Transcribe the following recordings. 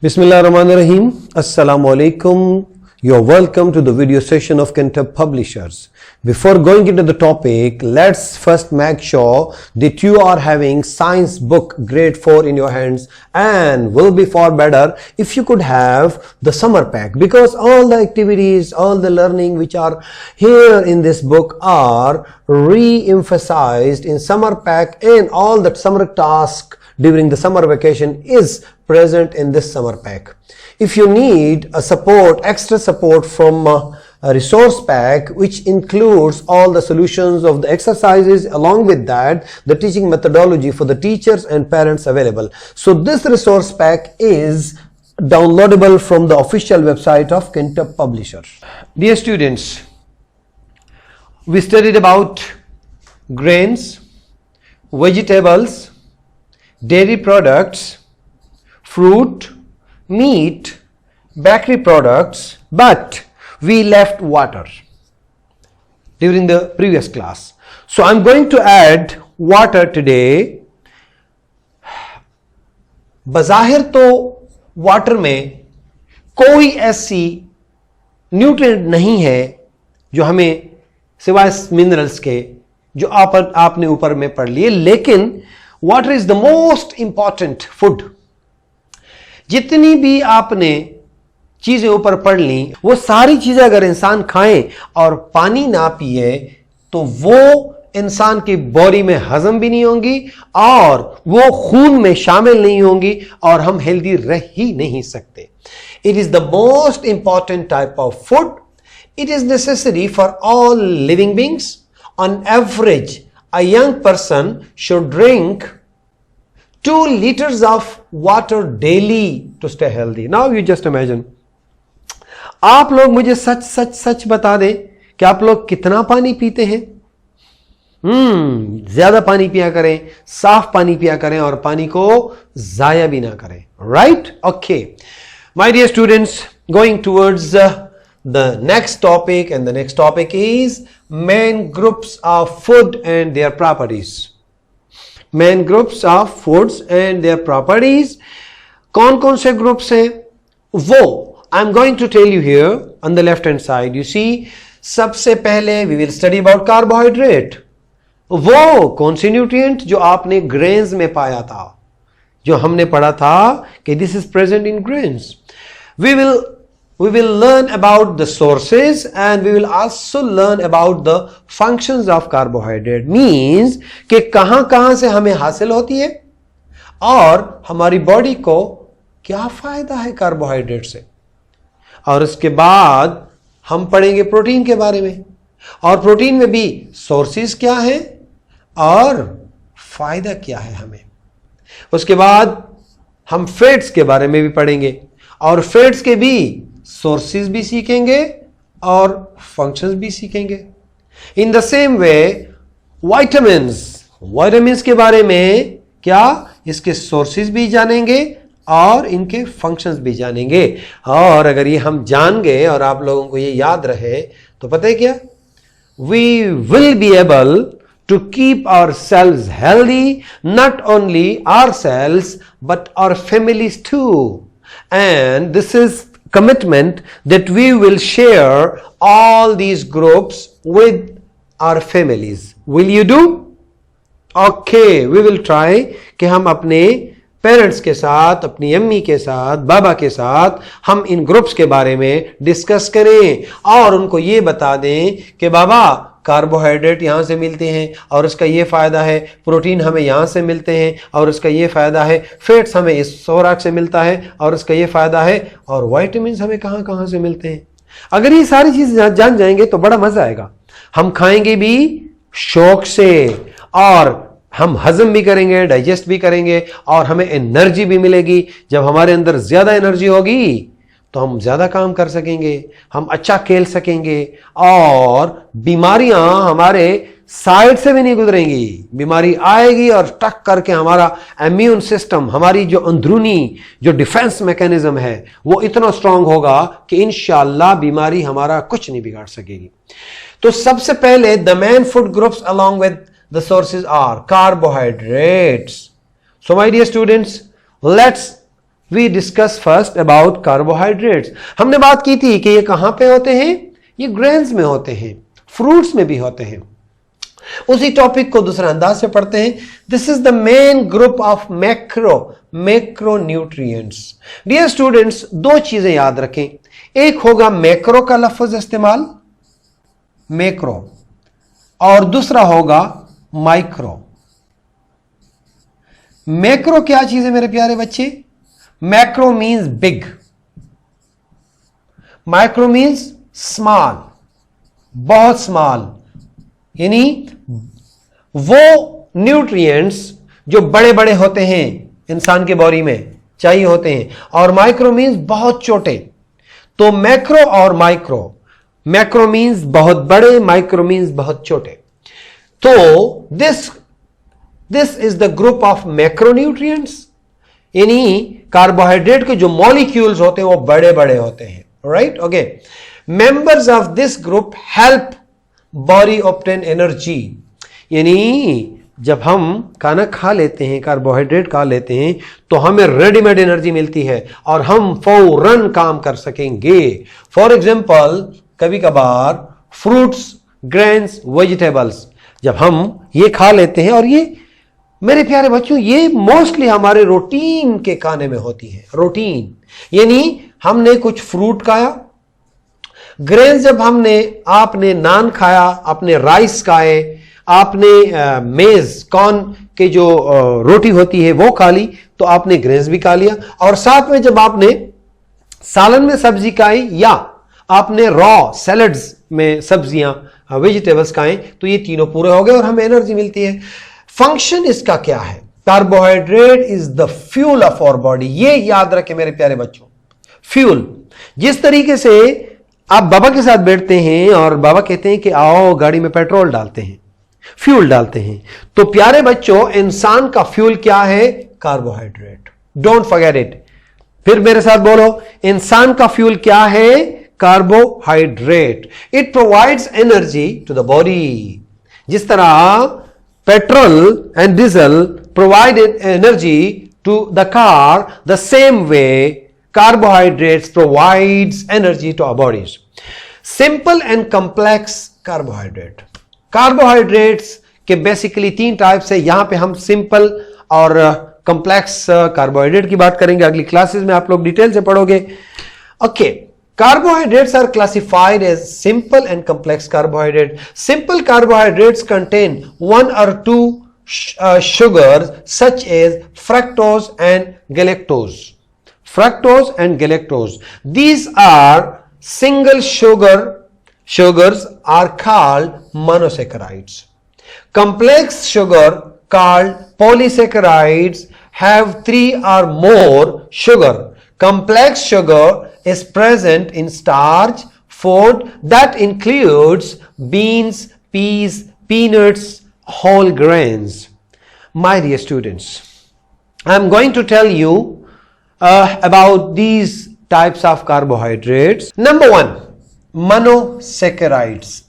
Bismillahirrahmanirrahim. Assalamu alaikum. You're welcome to the video session of Kentab Publishers. Before going into the topic, let's first make sure that you are having science book grade 4 in your hands, and will be far better if you could have the summer pack, because all the activities, all the learning which are here in this book are re-emphasized in summer pack, and all that summer task during the summer vacation is present in this summer pack. If you need a support, extra support from a resource pack which includes all the solutions of the exercises, along with that the teaching methodology for the teachers and parents available. So this resource pack is downloadable from the official website of Kentab Publisher. Dear students, we studied about grains, vegetables, dairy products, fruit, meat, bakery products, but we left water during the previous class. So I'm going to add water today. बज़ाहिर तो water में कोई ऐसी nutrient नहीं है जो हमें सिवाय मिनरल्स के जो आपने ऊपर में पढ़ लिए, लेकिन water is the most important food. जितनी भी आपने चीजें ऊपर पढ़ ली, वो सारी चीजें अगर इंसान खाए और पानी ना पिए तो वो इंसान की बॉडी में हजम भी नहीं होंगी और वो खून में शामिल नहीं होंगी और हम हेल्दी रह ही नहीं सकते. It is the most important type of food. It is necessary for all living beings. On average a young person should drink 2 liters of water daily to stay healthy. Now you just imagine. आप लोग मुझे सच बता दें कि आप लोग कितना पानी पीते हैं. ज्यादा पानी पिया करें, साफ पानी पिया करें और पानी को जाया भी ना करें. Right? Okay. My dear students, going towards the next topic, and the next topic is main groups of food and their properties. Main groups of foods and their properties. कौन कौन से ग्रुप्स हैं वो I'm going to tell you here on the left hand side. You see, सबसे पहले we will study about carbohydrate. वो कौन सी nutrient जो आपने ग्रेन्स में पाया था, जो हमने पढ़ा था कि this is present in grains. We will learn about the sources, and we will also learn about the functions of carbohydrate. Means कि कहां से हमें हासिल होती है और हमारी बॉडी को क्या फायदा है कार्बोहाइड्रेट से. और उसके बाद हम पढ़ेंगे प्रोटीन के बारे में, और प्रोटीन में भी सोर्सेज क्या है और फायदा क्या है हमें. उसके बाद हम फैट्स के बारे में भी पढ़ेंगे, और फैट्स के भी सोर्सेज भी सीखेंगे और फंक्शंस भी सीखेंगे. In the same way vitamins के बारे में क्या, इसके सोर्सेज भी जानेंगे और इनके फंक्शंस भी जानेंगे. और अगर ये हम जान गए और आप लोगों को ये याद रहे तो पता है क्या, we will be able to keep ourselves healthy, not only ourselves but our families too. And this is commitment that we will share all these groups with our families. Will you do? Okay, we will try कि हम अपने parents के साथ, अपनी अम्मी के साथ, बाबा के साथ हम इन ग्रुप्स के बारे में डिस्कस करें और उनको ये बता दें कि बाबा कार्बोहाइड्रेट यहाँ से मिलते हैं और उसका ये फ़ायदा है, प्रोटीन हमें यहाँ से मिलते हैं और उसका ये फ़ायदा है, फैट्स हमें इस खुराक से मिलता है और उसका ये फ़ायदा है, और वाइटामिन हमें कहाँ से मिलते हैं. अगर ये सारी चीज़ें जान जाएंगे तो बड़ा मज़ा आएगा. हम खाएंगे भी शौक से और हम हजम भी करेंगे, डाइजेस्ट भी करेंगे, और हमें एनर्जी भी मिलेगी. जब हमारे अंदर ज़्यादा एनर्जी होगी तो हम ज़्यादा काम कर सकेंगे, हम अच्छा खेल सकेंगे, और बीमारियां हमारे साइड से भी नहीं गुजरेंगी. बीमारी आएगी और टक करके हमारा इम्यून सिस्टम, हमारी जो अंदरूनी जो डिफेंस मैकेनिज्म है वो इतना स्ट्रांग होगा कि इंशाअल्लाह बीमारी हमारा कुछ नहीं बिगाड़ सकेगी. तो सबसे पहले the main food groups along with the sources are carbohydrates. So my dear students, let's we discuss first about carbohydrates. हमने बात की थी कि ये कहां पे होते हैं, ये ग्रेन्स में होते हैं, फ्रूट्स में भी होते हैं। उसी टॉपिक को दूसरे अंदाज से पढ़ते हैं। This is the main group of macro nutrients. Dear students, दो चीजें याद रखें, एक होगा मैक्रो का लफ्ज इस्तेमाल, मैक्रो, और दूसरा होगा माइक्रो। मैक्रो क्या चीज है मेरे प्यारे बच्चे? Macro means big, micro means small, बहुत स्मॉल, यानी वो न्यूट्रिएंट्स जो बड़े बड़े होते हैं, इंसान के बॉडी में चाहिए होते हैं, और माइक्रो मीन्स बहुत छोटे। तो मैक्रो और माइक्रो, मैक्रो मीन्स बहुत बड़े, माइक्रो मीन्स बहुत छोटे। तो this is the group of macronutrients, यानी कार्बोहाइड्रेट के जो मॉलिक्यूल्स होते हैं वो बड़े बड़े होते हैं, right? Okay, members of this group help body obtain energy, यानी जब हम खाना खा लेते हैं, कार्बोहाइड्रेट खा लेते हैं, तो हमें रेडीमेड एनर्जी मिलती है और हम फौरन काम कर सकेंगे। फॉर एग्जाम्पल, कभी कभार फ्रूट्स, ग्रेन्स, वेजिटेबल्स जब हम ये खा लेते हैं, और ये मेरे प्यारे बच्चों ये मोस्टली हमारे रूटीन के खाने में होती है। रूटीन यानी हमने कुछ फ्रूट खाया, ग्रेन जब आपने नान खाया, आपने राइस खाए, आपने मेज कॉर्न के जो रोटी होती है वो खा ली, तो आपने ग्रेन्स भी खा लिया। और साथ में जब आपने सालन में सब्जी खाई या आपने रॉ सैलड्स में सब्जियां, वेजिटेबल्स खाएं, तो ये तीनों पूरे हो गए और हमें एनर्जी मिलती है। फंक्शन इसका क्या है? Carbohydrate is the fuel of our body. ये याद रखें मेरे प्यारे बच्चों, फ्यूल। जिस तरीके से आप बाबा के साथ बैठते हैं और बाबा कहते हैं कि आओ गाड़ी में पेट्रोल डालते हैं, फ्यूल डालते हैं, तो प्यारे बच्चों इंसान का फ्यूल क्या है? कार्बोहाइड्रेट। Don't forget it. फिर मेरे साथ बोलो, इंसान का फ्यूल क्या है? Carbohydrate. It provides energy to the body. जिस तरह petrol and diesel provided energy to the car, the same way carbohydrates provides energy to our bodies. Simple and complex carbohydrate. Carbohydrates के बेसिकली 3 टाइप्स है। यहां पे हम simple और complex carbohydrate की बात करेंगे, अगली क्लासेस में आप लोग डिटेल से पढ़ोगे। Okay, carbohydrates are classified as simple and complex carbohydrate. Simple carbohydrates contain 1 or 2 sugars such as fructose and galactose. Fructose and galactose. These are single sugars are called monosaccharides. Complex sugar called polysaccharides have 3 or more sugar. Complex sugar is present in starch food that includes beans, peas, peanuts, whole grains. My dear students, I am going to tell you about these types of carbohydrates. Number 1, monosaccharides.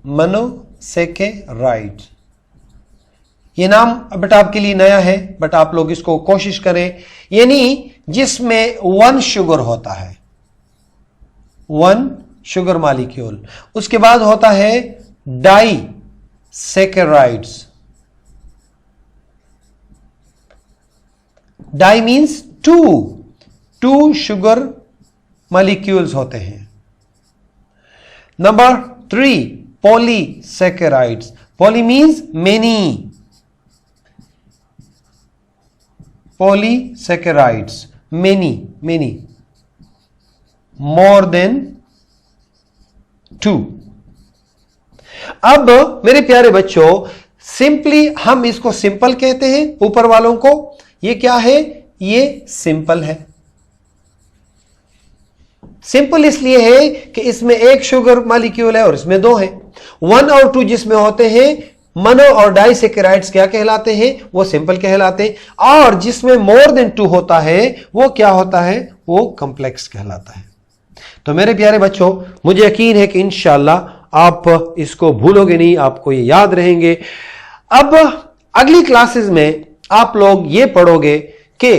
Monosaccharides, ये नाम but आपके लिए नया है, but आप लोग इसको कोशिश करें। यानी जिसमें 1 शुगर होता है, 1 शुगर मॉलिक्यूल, उसके बाद होता है disaccharides. Di means 2 sugar molecules होते हैं। Number 3, polysaccharides. Poly means many, polysaccharides many, more than 2। अब मेरे प्यारे बच्चों, सिंपली हम इसको सिंपल कहते हैं, ऊपर वालों को। ये क्या है? ये सिंपल है। सिंपल इसलिए है कि इसमें 1 शुगर मॉलिक्यूल है और इसमें 2 है। 1 और 2 जिसमें होते हैं, मोनो और डाइसैकेराइड्स क्या कहलाते हैं? वो सिंपल कहलाते हैं। और जिसमें मोर देन 2 होता है वो क्या होता है? वो कॉम्प्लेक्स कहलाता है। तो मेरे प्यारे बच्चों, मुझे यकीन है कि इंशाल्लाह आप इसको भूलोगे नहीं, आपको ये याद रहेंगे। अब अगली क्लासेस में आप लोग ये पढ़ोगे कि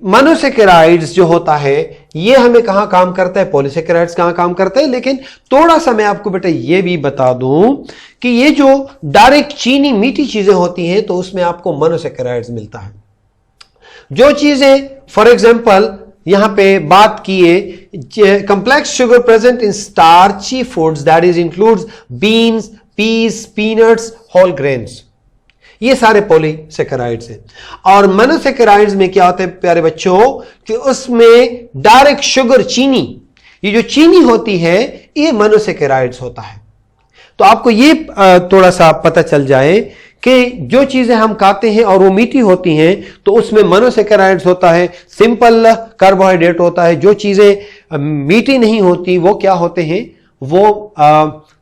मोनोसेकेराइड्स जो होता है ये हमें कहां काम करता है, पॉलीसेकेराइड्स कहां काम करता है। लेकिन थोड़ा सा मैं आपको बेटा ये भी बता दूं कि ये जो डायरेक्ट चीनी मीठी चीजें होती हैं तो उसमें आपको मोनोसेकेराइड्स मिलता है। जो चीजें फॉर एग्जांपल यहां पे बात किए, complex sugar present in starchy foods that is includes beans, peas, peanuts, whole grains, ये सारे पॉलीसेकेराइड्स हैं। और मोनोसेकेराइड्स में क्या होता है प्यारे बच्चों कि उसमें डायरेक्ट शुगर, चीनी, ये जो चीनी होती है ये मोनोसेकेराइड्स होता है। तो आपको ये थोड़ा सा पता चल जाए कि जो चीजें हम खाते हैं और वो मीठी होती हैं तो उसमें मोनोसेकेराइड्स होता है, सिंपल कार्बोहाइड्रेट होता है। जो चीजें मीठी नहीं होती वो क्या होते हैं, वो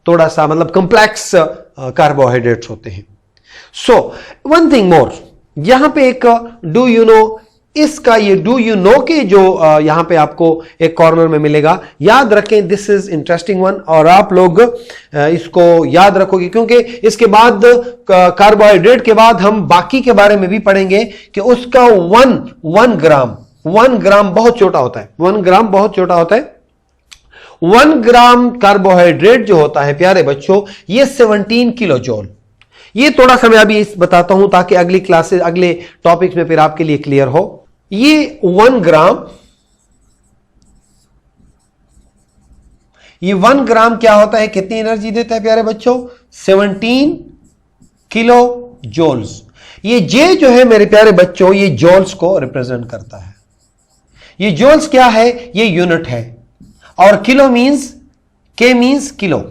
थोड़ा सा मतलब कॉम्प्लेक्स कार्बोहाइड्रेट्स होते हैं। सो वन थिंग मोर, यहां पे एक डू यू नो, इसका ये डू यू नो के जो यहां पे आपको एक कॉर्नर में मिलेगा, याद रखें, दिस इज इंटरेस्टिंग वन और आप लोग इसको याद रखोगे क्योंकि इसके बाद कार्बोहाइड्रेट के बाद हम बाकी के बारे में भी पढ़ेंगे कि उसका वन ग्राम बहुत छोटा होता है, 1 ग्राम बहुत छोटा होता है। 1 ग्राम कार्बोहाइड्रेट जो होता है प्यारे बच्चों ये 17 किलो जूल। ये थोड़ा सा मैं अभी बताता हूं ताकि अगली क्लासेस, अगले टॉपिक्स में फिर आपके लिए क्लियर हो। ये 1 ग्राम क्या होता है, कितनी एनर्जी देता है प्यारे बच्चों, 17 किलो जूल्स। ये जे जो है मेरे प्यारे बच्चों ये जूल्स को रिप्रेजेंट करता है। ये जूल्स क्या है, ये यूनिट है। और किलो मींस, के मींस किलो,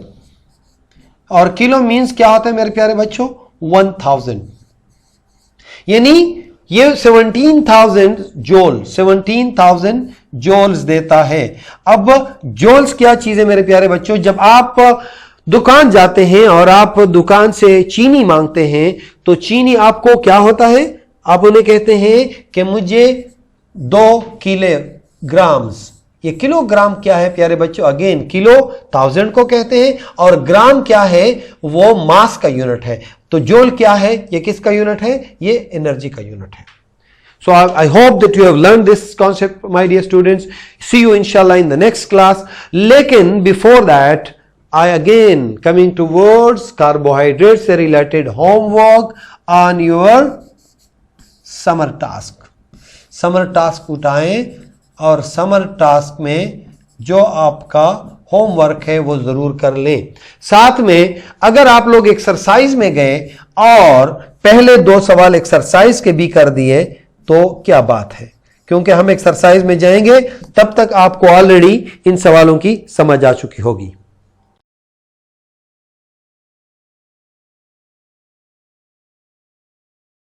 और किलो मींस क्या होता है मेरे प्यारे बच्चों, 1000। यानी ये 17,000 जूल्स देता है। अब जूल्स क्या चीज है मेरे प्यारे बच्चों, जब आप दुकान जाते हैं और आप दुकान से चीनी मांगते हैं तो चीनी आपको क्या होता है, आप उन्हें कहते हैं कि मुझे 2 किलोग्राम्स। ये किलोग्राम क्या है प्यारे बच्चों, अगेन किलो 1000 को कहते हैं और ग्राम क्या है, वो मास का यूनिट है। तो जूल क्या है, ये किसका यूनिट है, ये एनर्जी का यूनिट है। So I hope that you have learned this concept, my dear students. See you inshallah in the next class. लेकिन before that, I again coming towards carbohydrates से related homework on your summer task. Summer task उठाएं और summer task में जो आपका homework है वो जरूर कर लें। साथ में अगर आप लोग एक्सरसाइज में गए और पहले 2 सवाल एक्सरसाइज के भी कर दिए तो क्या बात है, क्योंकि हम एक्सरसाइज में जाएंगे तब तक आपको ऑलरेडी इन सवालों की समझ आ चुकी होगी।